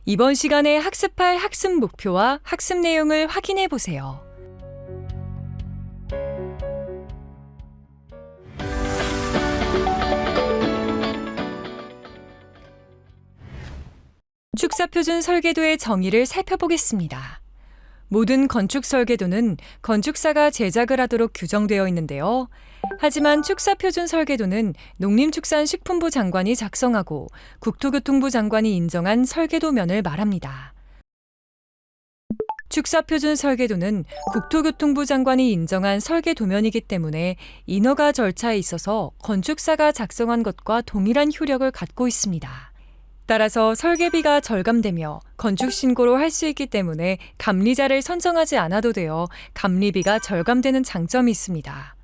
이번 시간에 학습할 학습 목표와 학습 내용을 확인해 보세요. 축사표준 설계도의 정의를 살펴보겠습니다. 모든 건축 설계도는 건축사가 제작을 하도록 규정되어 있는데요. 하지만 축사표준 설계도는 농림축산식품부 장관이 작성하고 국토교통부 장관이 인정한 설계도면을 말합니다. 축사표준 설계도는 국토교통부 장관이 인정한 설계도면이기 때문에 인허가 절차에 있어서 건축사가 작성한 것과 동일한 효력을 갖고 있습니다. 따라서 설계비가 절감되며 건축신고로 할 수 있기 때문에 감리자를 선정하지 않아도 되어 감리비가 절감되는 장점이 있습니다.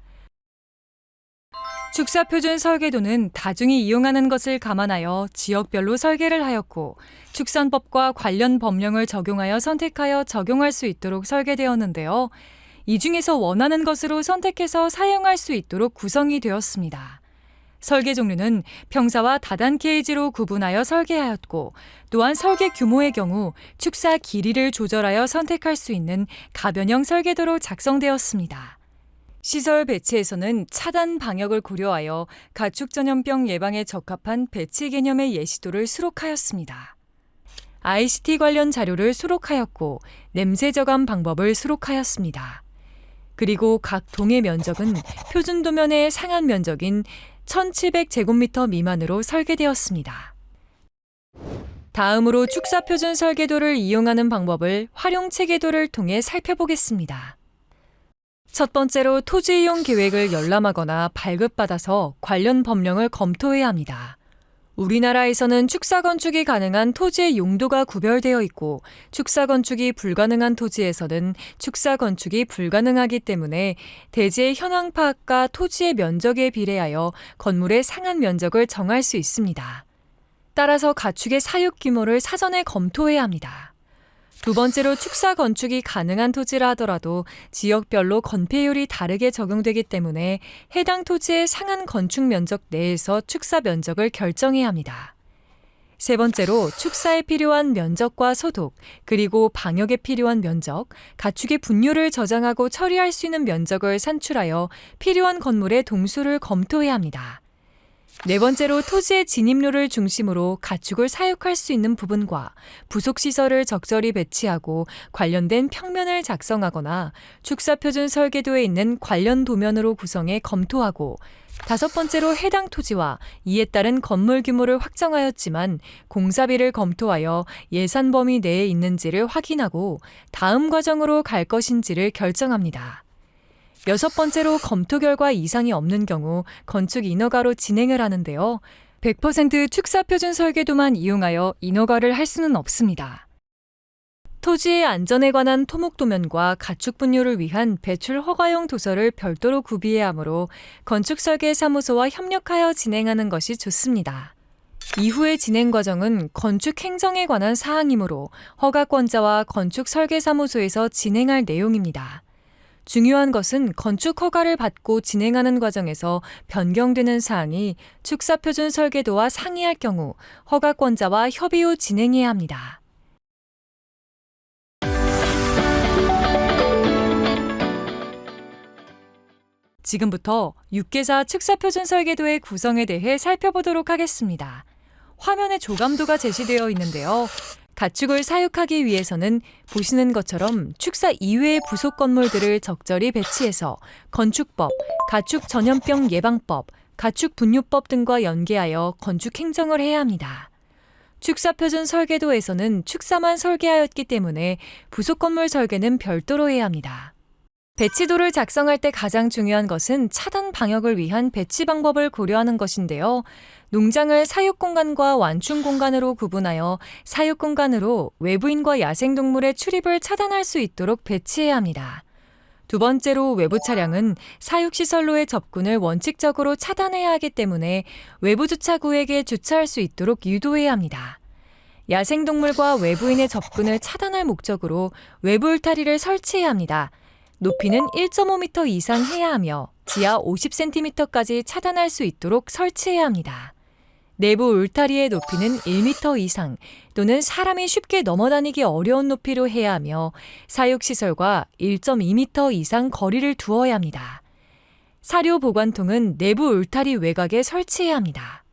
축사표준 설계도는 다중이 이용하는 것을 감안하여 지역별로 설계를 하였고 축산법과 관련 법령을 적용하여 선택하여 적용할 수 있도록 설계되었는데요. 이 중에서 원하는 것으로 선택해서 사용할 수 있도록 구성이 되었습니다. 설계 종류는 평사와 다단 케이지로 구분하여 설계하였고 또한 설계 규모의 경우 축사 길이를 조절하여 선택할 수 있는 가변형 설계도로 작성되었습니다. 시설 배치에서는 차단 방역을 고려하여 가축 전염병 예방에 적합한 배치 개념의 예시도를 수록하였습니다. ICT 관련 자료를 수록하였고 냄새 저감 방법을 수록하였습니다. 그리고 각 동의 면적은 표준 도면의 상한 면적인 1700제곱미터 미만으로 설계되었습니다. 다음으로 축사표준 설계도를 이용하는 방법을 활용체계도를 통해 살펴보겠습니다. 첫 번째로 토지 이용 계획을 열람하거나 발급받아서 관련 법령을 검토해야 합니다. 우리나라에서는 축사 건축이 가능한 토지의 용도가 구별되어 있고 축사 건축이 불가능한 토지에서는 축사 건축이 불가능하기 때문에 대지의 현황 파악과 토지의 면적에 비례하여 건물의 상한 면적을 정할 수 있습니다. 따라서 가축의 사육 규모를 사전에 검토해야 합니다. 두 번째로 축사 건축이 가능한 토지라 하더라도 지역별로 건폐율이 다르게 적용되기 때문에 해당 토지의 상한 건축 면적 내에서 축사 면적을 결정해야 합니다. 세 번째로 축사에 필요한 면적과 소독, 그리고 방역에 필요한 면적, 가축의 분뇨를 저장하고 처리할 수 있는 면적을 산출하여 필요한 건물의 동수를 검토해야 합니다. 네 번째로 토지의 진입로를 중심으로 가축을 사육할 수 있는 부분과 부속시설을 적절히 배치하고 관련된 평면을 작성하거나 축사표준 설계도에 있는 관련 도면으로 구성해 검토하고 다섯 번째로 해당 토지와 이에 따른 건물 규모를 확정하였지만 공사비를 검토하여 예산 범위 내에 있는지를 확인하고 다음 과정으로 갈 것인지를 결정합니다. 여섯 번째로 검토 결과 이상이 없는 경우 건축 인허가로 진행을 하는데요. 100% 축사표준 설계도만 이용하여 인허가를 할 수는 없습니다. 토지의 안전에 관한 토목도면과 가축 분뇨를 위한 배출 허가용 도서를 별도로 구비해야 하므로 건축설계사무소와 협력하여 진행하는 것이 좋습니다. 이후의 진행 과정은 건축 행정에 관한 사항이므로 허가권자와 건축설계사무소에서 진행할 내용입니다. 중요한 것은 건축 허가를 받고 진행하는 과정에서 변경되는 사항이 축사표준 설계도와 상이할 경우 허가권자와 협의 후 진행해야 합니다. 지금부터 육개사 축사표준 설계도의 구성에 대해 살펴보도록 하겠습니다. 화면에 조감도가 제시되어 있는데요. 가축을 사육하기 위해서는 보시는 것처럼 축사 이외의 부속 건물들을 적절히 배치해서 건축법, 가축 전염병 예방법, 가축 분뇨법 등과 연계하여 건축 행정을 해야 합니다. 축사표준 설계도에서는 축사만 설계하였기 때문에 부속 건물 설계는 별도로 해야 합니다. 배치도를 작성할 때 가장 중요한 것은 차단 방역을 위한 배치 방법을 고려하는 것인데요. 농장을 사육공간과 완충공간으로 구분하여 사육공간으로 외부인과 야생동물의 출입을 차단할 수 있도록 배치해야 합니다. 두 번째로 외부 차량은 사육시설로의 접근을 원칙적으로 차단해야 하기 때문에 외부 주차구에게 주차할 수 있도록 유도해야 합니다. 야생동물과 외부인의 접근을 차단할 목적으로 외부 울타리를 설치해야 합니다. 높이는 1.5m 이상 해야 하며 지하 50cm까지 차단할 수 있도록 설치해야 합니다. 내부 울타리의 높이는 1m 이상 또는 사람이 쉽게 넘어다니기 어려운 높이로 해야 하며 사육시설과 1.2m 이상 거리를 두어야 합니다. 사료 보관통은 내부 울타리 외곽에 설치해야 합니다.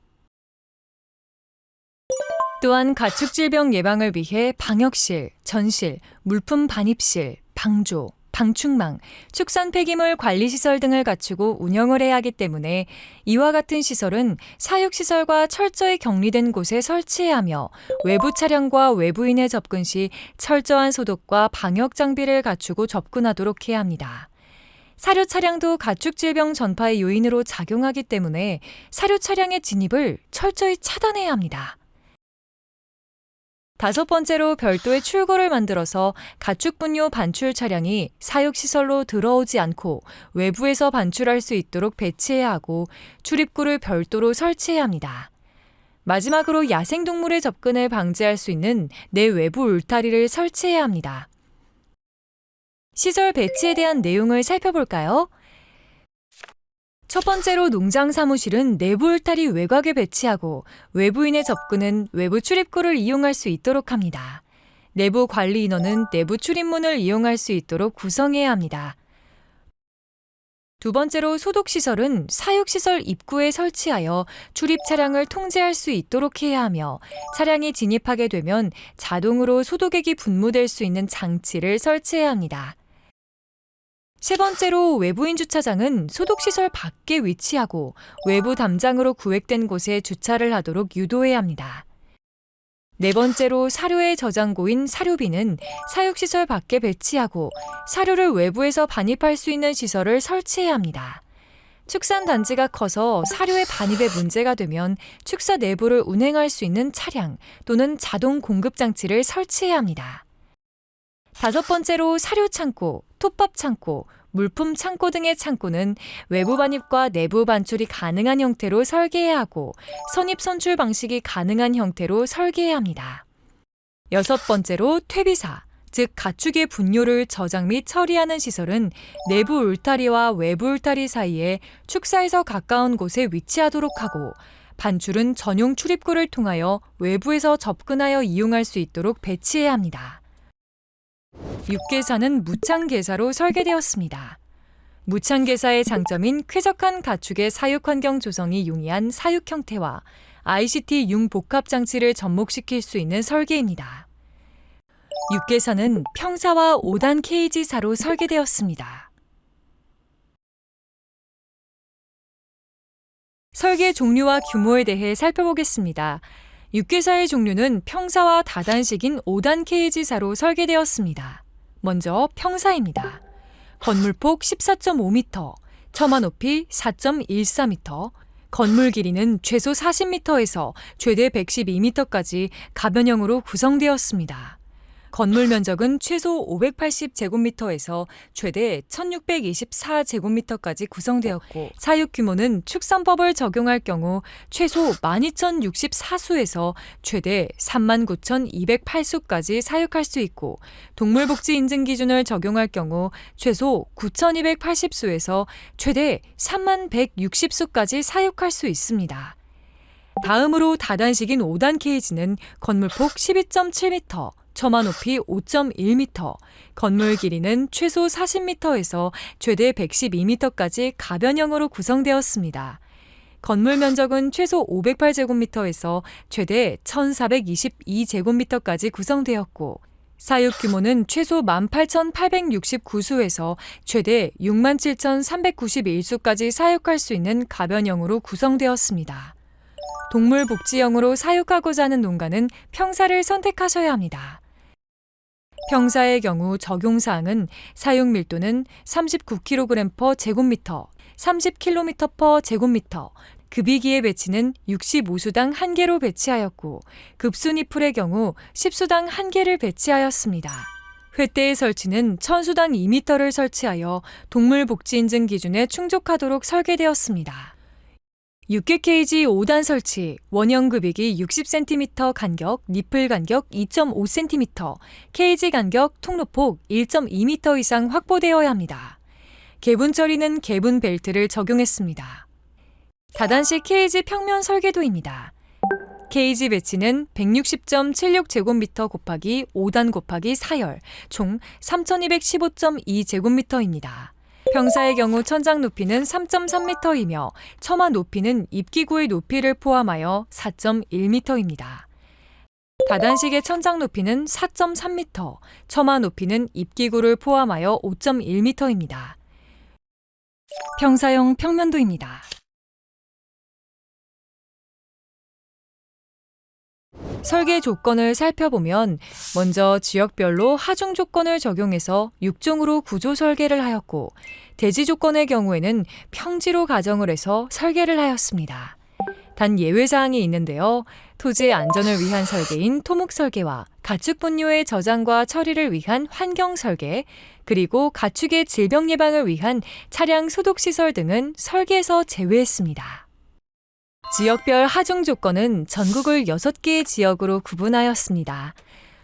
또한 가축질병 예방을 위해 방역실, 전실, 물품 반입실, 방조, 방충망, 축산 폐기물 관리시설 등을 갖추고 운영을 해야 하기 때문에 이와 같은 시설은 사육시설과 철저히 격리된 곳에 설치해야 하며 외부 차량과 외부인의 접근 시 철저한 소독과 방역 장비를 갖추고 접근하도록 해야 합니다. 사료 차량도 가축질병 전파의 요인으로 작용하기 때문에 사료 차량의 진입을 철저히 차단해야 합니다. 5번째로 별도의 출구를 만들어서 가축분뇨 반출 차량이 사육시설로 들어오지 않고 외부에서 반출할 수 있도록 배치해야 하고 출입구를 별도로 설치해야 합니다. 마지막으로 야생동물의 접근을 방지할 수 있는 내외부 울타리를 설치해야 합니다. 시설 배치에 대한 내용을 살펴볼까요? 첫 번째로 농장 사무실은 내부 울타리 외곽에 배치하고 외부인의 접근은 외부 출입구를 이용할 수 있도록 합니다. 내부 관리 인원은 내부 출입문을 이용할 수 있도록 구성해야 합니다. 두 번째로 소독시설은 사육시설 입구에 설치하여 출입 차량을 통제할 수 있도록 해야 하며 차량이 진입하게 되면 자동으로 소독액이 분무될 수 있는 장치를 설치해야 합니다. 세 번째로 외부인 주차장은 소독시설 밖에 위치하고 외부 담장으로 구획된 곳에 주차를 하도록 유도해야 합니다. 네 번째로 사료의 저장고인 사료비는 사육시설 밖에 배치하고 사료를 외부에서 반입할 수 있는 시설을 설치해야 합니다. 축산단지가 커서 사료의 반입에 문제가 되면 축사 내부를 운행할 수 있는 차량 또는 자동 공급장치를 설치해야 합니다. 5번째로 사료창고, 톱밥창고, 물품창고 등의 창고는 외부 반입과 내부 반출이 가능한 형태로 설계해야 하고 선입선출 방식이 가능한 형태로 설계해야 합니다. 6번째로 퇴비사, 즉 가축의 분뇨를 저장 및 처리하는 시설은 내부 울타리와 외부 울타리 사이에 축사에서 가까운 곳에 위치하도록 하고 반출은 전용 출입구를 통하여 외부에서 접근하여 이용할 수 있도록 배치해야 합니다. 육계사는 무창계사로 설계되었습니다. 무창계사의 장점인 쾌적한 가축의 사육환경 조성이 용이한 사육 형태와 ICT 융복합장치를 접목시킬 수 있는 설계입니다. 육계사는 평사와 5단 케이지사로 설계되었습니다. 설계 종류와 규모에 대해 살펴보겠습니다. 육계사의 종류는 평사와 다단식인 5단 케이지사로 설계되었습니다. 먼저 평사입니다. 건물폭 14.5m, 처마 높이 4.14m, 건물 길이는 최소 40m에서 최대 112m까지 가변형으로 구성되었습니다. 건물 면적은 최소 580제곱미터에서 최대 1624제곱미터까지 구성되었고 사육 규모는 축산법을 적용할 경우 최소 12064수에서 최대 39,208수까지 사육할 수 있고 동물복지 인증 기준을 적용할 경우 최소 9,280수에서 최대 31,160수까지 사육할 수 있습니다. 다음으로 다단식인 5단 케이지는 건물폭 12.7m, 처마 높이 5.1m, 건물 길이는 최소 40m에서 최대 112m까지 가변형으로 구성되었습니다. 건물 면적은 최소 508제곱미터에서 최대 1422제곱미터까지 구성되었고 사육 규모는 최소 18,869수에서 최대 67,391수까지 사육할 수 있는 가변형으로 구성되었습니다. 동물복지형으로 사육하고자 하는 농가는 평사를 선택하셔야 합니다. 평사의 경우 적용사항은 사육 밀도는 39kg/제곱미터, 30km/제곱미터, 급이기의 배치는 65수당 1개로 배치하였고 급순이풀의 경우 10수당 1개를 배치하였습니다. 횃대의 설치는 1000수당 2m를 설치하여 동물복지인증 기준에 충족하도록 설계되었습니다. 육계 케이지 5단 설치, 원형 급이기 60cm 간격, 니플 간격 2.5cm, 케이지 간격, 통로폭 1.2m 이상 확보되어야 합니다. 개분 처리는 개분 벨트를 적용했습니다. 다단식 케이지 평면 설계도입니다. 케이지 배치는 160.76제곱미터 곱하기 5단 곱하기 4열, 총 3215.2제곱미터입니다. 평사의 경우 천장 높이는 3.3m이며 처마 높이는 입기구의 높이를 포함하여 4.1m입니다. 다단식의 천장 높이는 4.3m, 처마 높이는 입기구를 포함하여 5.1m입니다. 평사형 평면도입니다. 설계 조건을 살펴보면 먼저 지역별로 하중 조건을 적용해서 6종으로 구조 설계를 하였고 대지 조건의 경우에는 평지로 가정을 해서 설계를 하였습니다. 단 예외사항이 있는데요. 토지의 안전을 위한 설계인 토목 설계와 가축 분뇨의 저장과 처리를 위한 환경 설계, 그리고 가축의 질병 예방을 위한 차량 소독 시설 등은 설계에서 제외했습니다. 지역별 하중 조건은 전국을 6개의 지역으로 구분하였습니다.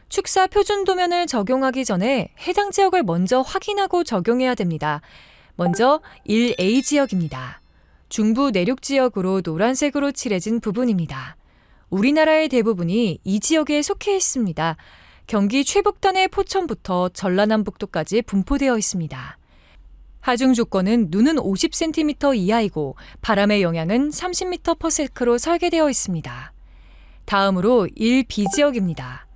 축사 표준 도면을 적용하기 전에 해당 지역을 먼저 확인하고 적용해야 됩니다. 먼저 1A 지역입니다. 중부 내륙 지역으로 노란색으로 칠해진 부분입니다. 우리나라의 대부분이 이 지역에 속해 있습니다. 경기 최북단의 포천부터 전라남북도까지 분포되어 있습니다. 하중 조건은 눈은 50cm 이하이고 바람의 영향은 30m/s로 설계되어 있습니다. 다음으로 1B 지역입니다.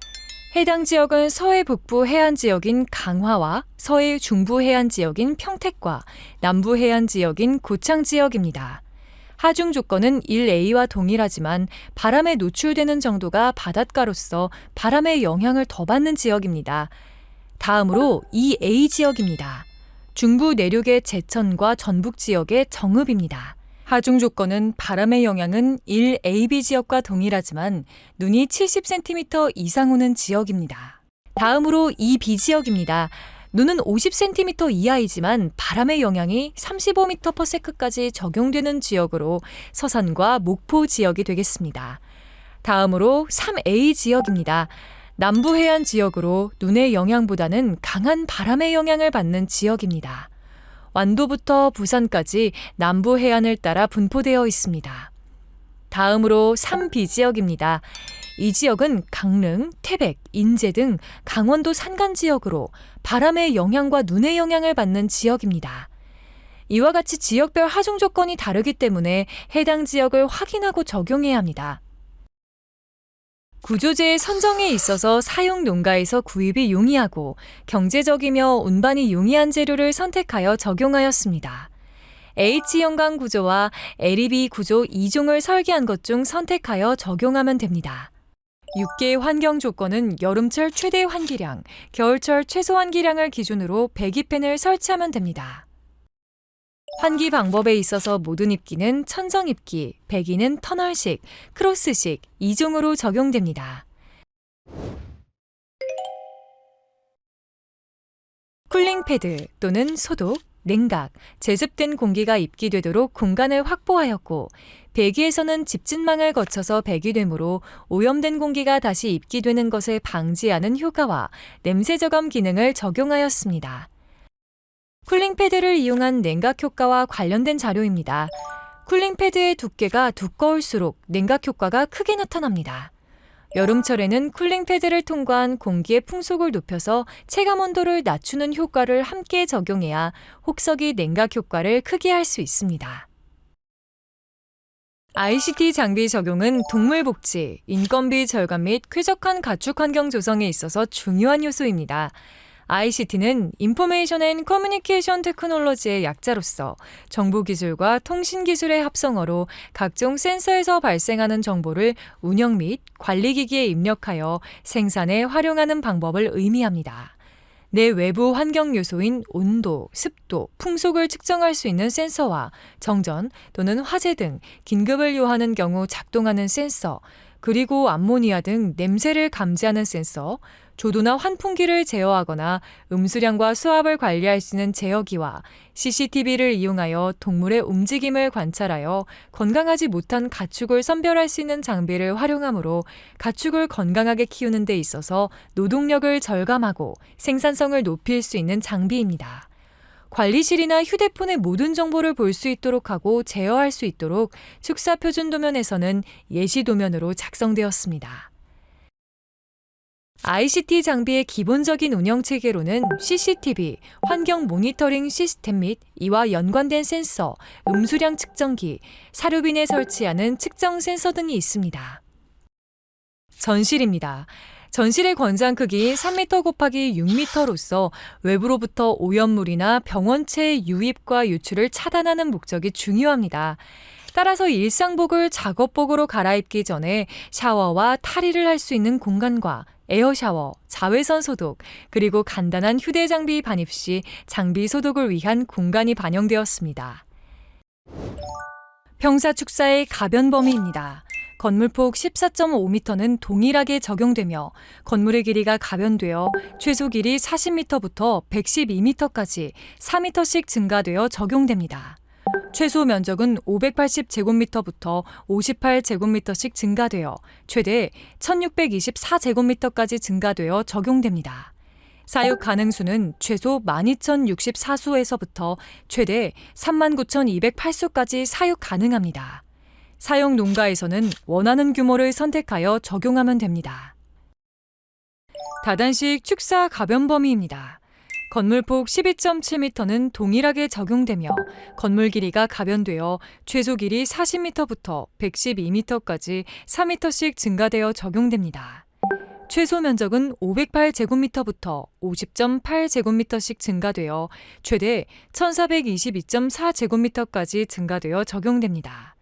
해당 지역은 서해 북부 해안 지역인 강화와 서해 중부 해안 지역인 평택과 남부 해안 지역인 고창 지역입니다. 하중 조건은 1A와 동일하지만 바람에 노출되는 정도가 바닷가로서 바람의 영향을 더 받는 지역입니다. 다음으로 2A 지역입니다. 중부 내륙의 제천과 전북 지역의 정읍입니다. 하중 조건은 바람의 영향은 1AB 지역과 동일하지만 눈이 70cm 이상 오는 지역입니다. 다음으로 2B 지역입니다. 눈은 50cm 이하이지만 바람의 영향이 35m/s까지 적용되는 지역으로 서산과 목포 지역이 되겠습니다. 다음으로 3A 지역입니다. 남부 해안 지역으로 눈의 영향보다는 강한 바람의 영향을 받는 지역입니다. 완도부터 부산까지 남부 해안을 따라 분포되어 있습니다. 다음으로 3B 지역입니다. 이 지역은 강릉, 태백, 인제 등 강원도 산간 지역으로 바람의 영향과 눈의 영향을 받는 지역입니다. 이와 같이 지역별 하중 조건이 다르기 때문에 해당 지역을 확인하고 적용해야 합니다. 구조재의 선정에 있어서 사용 농가에서 구입이 용이하고 경제적이며 운반이 용이한 재료를 선택하여 적용하였습니다. H연강 구조와 LED 구조 2종을 설계한 것 중 선택하여 적용하면 됩니다. 6개의 환경 조건은 여름철 최대 환기량, 겨울철 최소 환기량을 기준으로 배기팬을 설치하면 됩니다. 환기 방법에 있어서 모든 입기는 천정 입기, 배기는 터널식, 크로스식 2종으로 적용됩니다. 쿨링 패드 또는 소독, 냉각, 제습된 공기가 입기되도록 공간을 확보하였고 배기에서는 집진망을 거쳐서 배기되므로 오염된 공기가 다시 입기되는 것을 방지하는 효과와 냄새 저감 기능을 적용하였습니다. 쿨링 패드를 이용한 냉각 효과와 관련된 자료입니다. 쿨링 패드의 두께가 두꺼울수록 냉각 효과가 크게 나타납니다. 여름철에는 쿨링 패드를 통과한 공기의 풍속을 높여서 체감 온도를 낮추는 효과를 함께 적용해야 혹석이 냉각 효과를 크게 할 수 있습니다. ICT 장비 적용은 동물 복지, 인건비 절감 및 쾌적한 가축 환경 조성에 있어서 중요한 요소입니다. ICT는 인포메이션 앤 커뮤니케이션 테크놀로지의 약자로서 정보기술과 통신기술의 합성어로 각종 센서에서 발생하는 정보를 운영 및 관리기기에 입력하여 생산에 활용하는 방법을 의미합니다. 내 외부 환경 요소인 온도, 습도, 풍속을 측정할 수 있는 센서와 정전 또는 화재 등 긴급을 요하는 경우 작동하는 센서, 그리고 암모니아 등 냄새를 감지하는 센서, 조도나 환풍기를 제어하거나 음수량과 수압을 관리할 수 있는 제어기와 CCTV를 이용하여 동물의 움직임을 관찰하여 건강하지 못한 가축을 선별할 수 있는 장비를 활용하므로 가축을 건강하게 키우는 데 있어서 노동력을 절감하고 생산성을 높일 수 있는 장비입니다. 관리실이나 휴대폰의 모든 정보를 볼 수 있도록 하고 제어할 수 있도록 축사 표준 도면에서는 예시 도면으로 작성되었습니다. ICT 장비의 기본적인 운영 체계로는 CCTV, 환경 모니터링 시스템 및 이와 연관된 센서, 음수량 측정기, 사료빈에 설치하는 측정 센서 등이 있습니다. 전실입니다. 전실의 권장 크기 3m 곱하기 6m로서 외부로부터 오염물이나 병원체의 유입과 유출을 차단하는 목적이 중요합니다. 따라서 일상복을 작업복으로 갈아입기 전에 샤워와 탈의를 할 수 있는 공간과 에어샤워, 자외선 소독, 그리고 간단한 휴대장비 반입 시 장비 소독을 위한 공간이 반영되었습니다. 평사축사의 가변 범위입니다. 건물폭 14.5m는 동일하게 적용되며 건물의 길이가 가변되어 최소 길이 40m부터 112m까지 4m씩 증가되어 적용됩니다. 최소 면적은 580제곱미터부터 58제곱미터씩 증가되어 최대 1624제곱미터까지 증가되어 적용됩니다. 사육 가능수는 최소 12064수에서부터 최대 39,208수까지 사육 가능합니다. 사용 농가에서는 원하는 규모를 선택하여 적용하면 됩니다. 다단식 축사 가변 범위입니다. 건물폭 12.7m는 동일하게 적용되며 건물 길이가 가변되어 최소 길이 40m부터 112m까지 4m씩 증가되어 적용됩니다. 최소 면적은 508제곱미터부터 50.8제곱미터씩 증가되어 최대 1422.4제곱미터까지 증가되어 적용됩니다.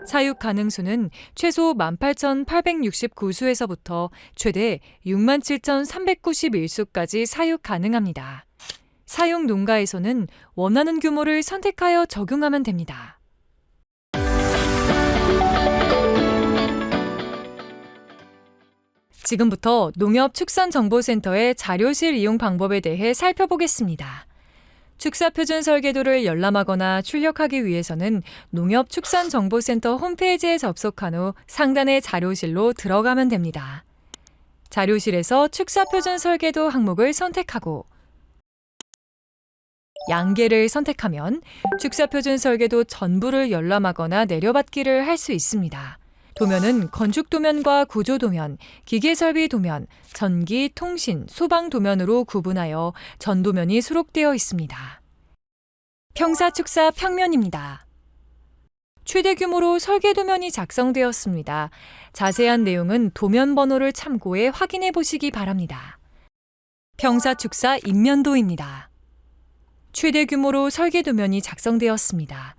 사육 가능수는 최소 18,869수에서부터 최대 67,391수까지 사육 가능합니다. 사육 농가에서는 원하는 규모를 선택하여 적용하면 됩니다. 지금부터 농협축산정보센터의 자료실 이용 방법에 대해 살펴보겠습니다. 축사표준 설계도를 열람하거나 출력하기 위해서는 농협축산정보센터 홈페이지에 접속한 후 상단의 자료실로 들어가면 됩니다. 자료실에서 축사표준 설계도 항목을 선택하고 양계를 선택하면 축사표준 설계도 전부를 열람하거나 내려받기를 할 수 있습니다. 도면은 건축도면과 구조도면, 기계설비도면, 전기, 통신, 소방도면으로 구분하여 전도면이 수록되어 있습니다. 평사축사 평면입니다. 최대 규모로 설계도면이 작성되었습니다. 자세한 내용은 도면 번호를 참고해 확인해 보시기 바랍니다. 평사축사 인면도입니다. 최대 규모로 설계도면이 작성되었습니다.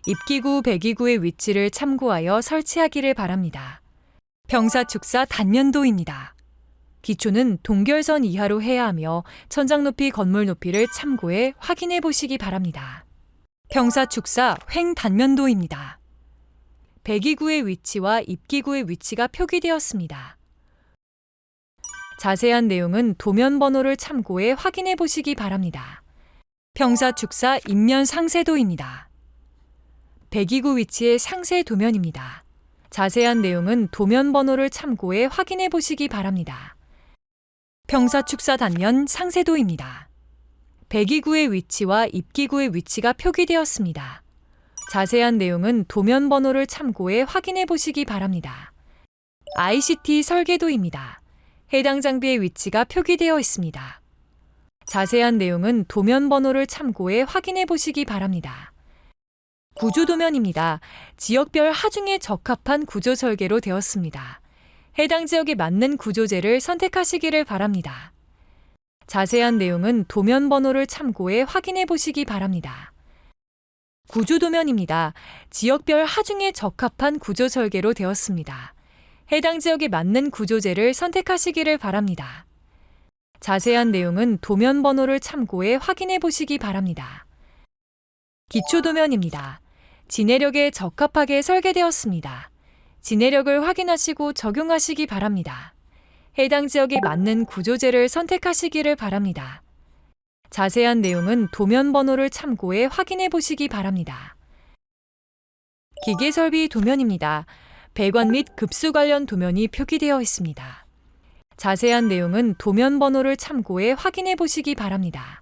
입기구, 배기구의 위치를 참고하여 설치하기를 바랍니다. 평사축사 단면도입니다. 기초는 동결선 이하로 해야 하며 천장 높이, 건물 높이를 참고해 확인해 보시기 바랍니다. 평사축사 횡단면도입니다. 배기구의 위치와 입기구의 위치가 표기되었습니다. 자세한 내용은 도면 번호를 참고해 확인해 보시기 바랍니다. 평사축사 인면 상세도입니다. 배기구 위치의 상세 도면입니다. 자세한 내용은 도면 번호를 참고해 확인해 보시기 바랍니다. 평사축사 단면 상세도입니다. 배기구의 위치와 입기구의 위치가 표기되었습니다. 자세한 내용은 도면 번호를 참고해 확인해 보시기 바랍니다. ICT 설계도입니다. 해당 장비의 위치가 표기되어 있습니다. 자세한 내용은 도면 번호를 참고해 확인해 보시기 바랍니다. 구조도면입니다. 지역별 하중에 적합한 구조 설계로 되었습니다. 해당 지역에 맞는 구조재를 선택하시기를 바랍니다. 자세한 내용은 도면 번호를 참고해 확인해 보시기 바랍니다. 구조도면입니다. 지역별 하중에 적합한 구조 설계로 되었습니다. 해당 지역에 맞는 구조재를 선택하시기를 바랍니다. 자세한 내용은 도면 번호를 참고해 확인해 보시기 바랍니다. 기초도면입니다. 지내력에 적합하게 설계되었습니다. 지내력을 확인하시고 적용하시기 바랍니다. 해당 지역에 맞는 구조재를 선택하시기를 바랍니다. 자세한 내용은 도면 번호를 참고해 확인해 보시기 바랍니다. 기계설비 도면입니다. 배관 및 급수 관련 도면이 표기되어 있습니다. 자세한 내용은 도면 번호를 참고해 확인해 보시기 바랍니다.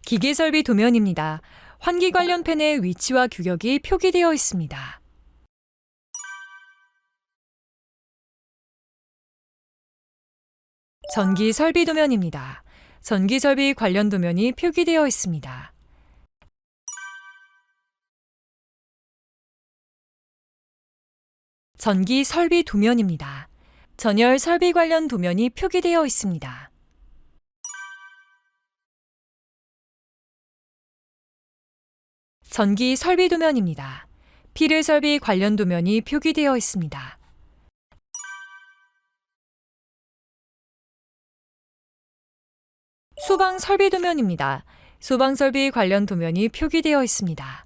기계설비 도면입니다. 환기 관련 팬의 위치와 규격이 표기되어 있습니다. 전기 설비 도면입니다. 전기 설비 관련 도면이 표기되어 있습니다. 전기 설비 도면입니다. 전열 설비 관련 도면이 표기되어 있습니다. 전기 설비 도면입니다. 필을 설비 관련 도면이 표기되어 있습니다. 소방 설비 도면입니다. 소방 설비 관련 도면이 표기되어 있습니다.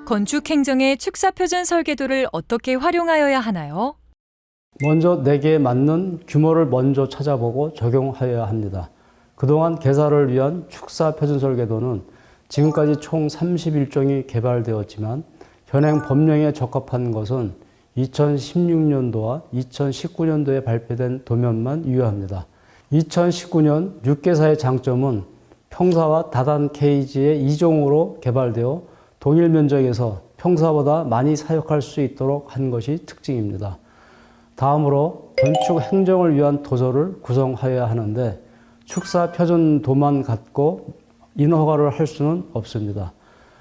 건축 행정의 축사 표준 설계도를 어떻게 활용하여야 하나요? 먼저 내게 맞는 규모를 먼저 찾아보고 적용하여야 합니다. 그동안 개사를 위한 축사 표준 설계도는 지금까지 총 31종이 개발되었지만 현행 법령에 적합한 것은 2016년도와 2019년도에 발표된 도면만 유효합니다. 2019년 6개사의 장점은 평사와 다단 케이지의 2종으로 개발되어 동일 면적에서 평사보다 많이 사역할 수 있도록 한 것이 특징입니다. 다음으로 건축 행정을 위한 도서를 구성하여야 하는데 축사 표준도만 갖고 인허가를 할 수는 없습니다.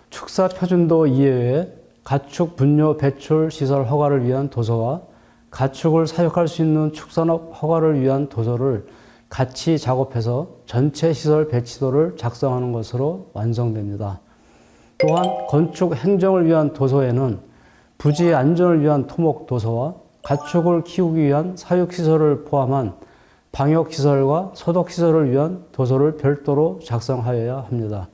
축사 표준도 이외에 가축 분뇨 배출 시설 허가를 위한 도서와 가축을 사육할 수 있는 축산업 허가를 위한 도서를 같이 작업해서 전체 시설 배치도를 작성하는 것으로 완성됩니다. 또한 건축 행정을 위한 도서에는 부지 안전을 위한 토목 도서와 가축을 키우기 위한 사육시설을 포함한 방역시설과 소독시설을 위한 도서를 별도로 작성하여야 합니다.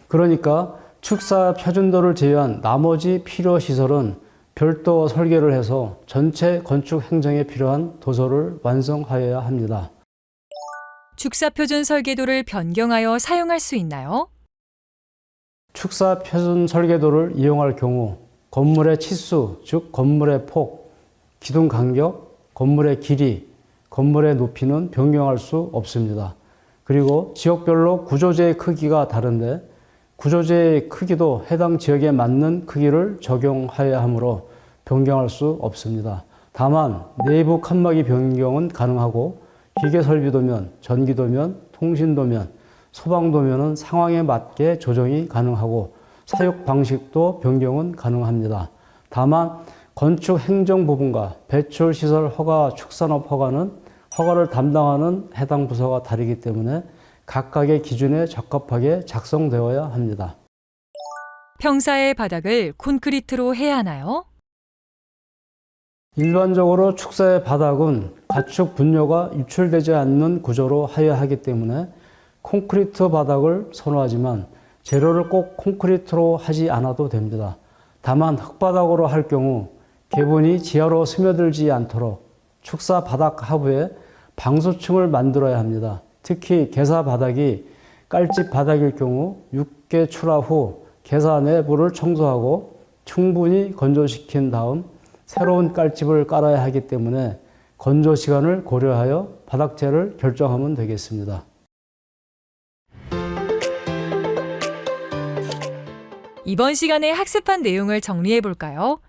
그러니까 축사 표준도를 제외한 나머지 필요시설은 별도 설계를 해서 전체 건축 행정에 필요한 도서를 완성하여야 합니다. 축사 표준 설계도를 변경하여 사용할 수 있나요? 축사 표준 설계도를 이용할 경우 건물의 치수, 즉 건물의 폭, 기둥 간격, 건물의 길이, 건물의 높이는 변경할 수 없습니다. 그리고 지역별로 구조재의 크기가 다른데 구조재의 크기도 해당 지역에 맞는 크기를 적용하여야 하므로 변경할 수 없습니다. 다만 내부 칸막이 변경은 가능하고 기계설비도면, 전기도면, 통신도면, 소방도면은 상황에 맞게 조정이 가능하고 사육 방식도 변경은 가능합니다. 다만 건축 행정 부분과 배출시설 허가, 축산업 허가는 허가를 담당하는 해당 부서가 다르기 때문에 각각의 기준에 적합하게 작성되어야 합니다. 평사의 바닥을 콘크리트로 해야 하나요? 일반적으로 축사의 바닥은 가축 분뇨가 유출되지 않는 구조로 하여야 하기 때문에 콘크리트 바닥을 선호하지만 재료를 꼭 콘크리트로 하지 않아도 됩니다. 다만 흙바닥으로 할 경우 개분이 지하로 스며들지 않도록 축사 바닥 하부에 방수층을 만들어야 합니다. 특히 개사 바닥이 깔집 바닥일 경우 6개 출하 후 개사 내부를 청소하고 충분히 건조시킨 다음 새로운 깔집을 깔아야 하기 때문에 건조 시간을 고려하여 바닥재를 결정하면 되겠습니다. 이번 시간에 학습한 내용을 정리해 볼까요?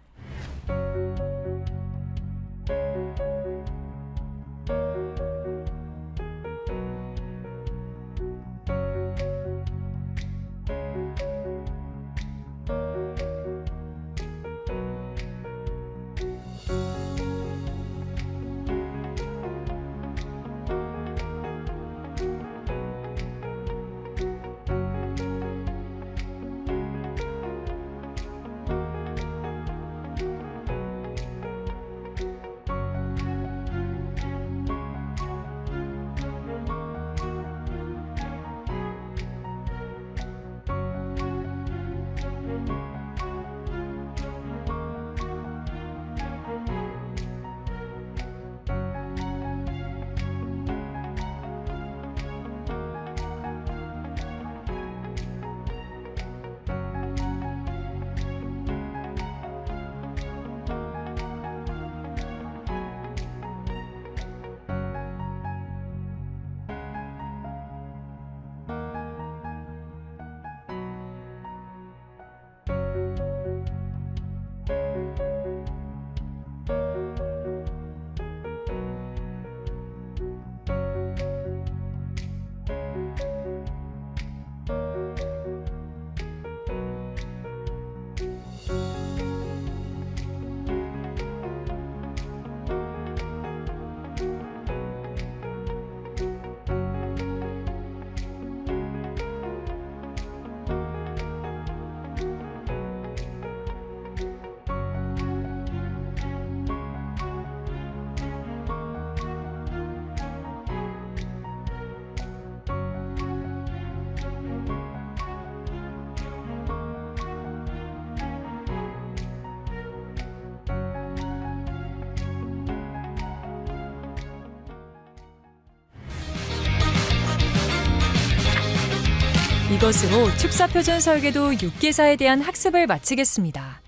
이것으로 축사표준 설계도 6개사에 대한 학습을 마치겠습니다.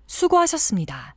수고하셨습니다.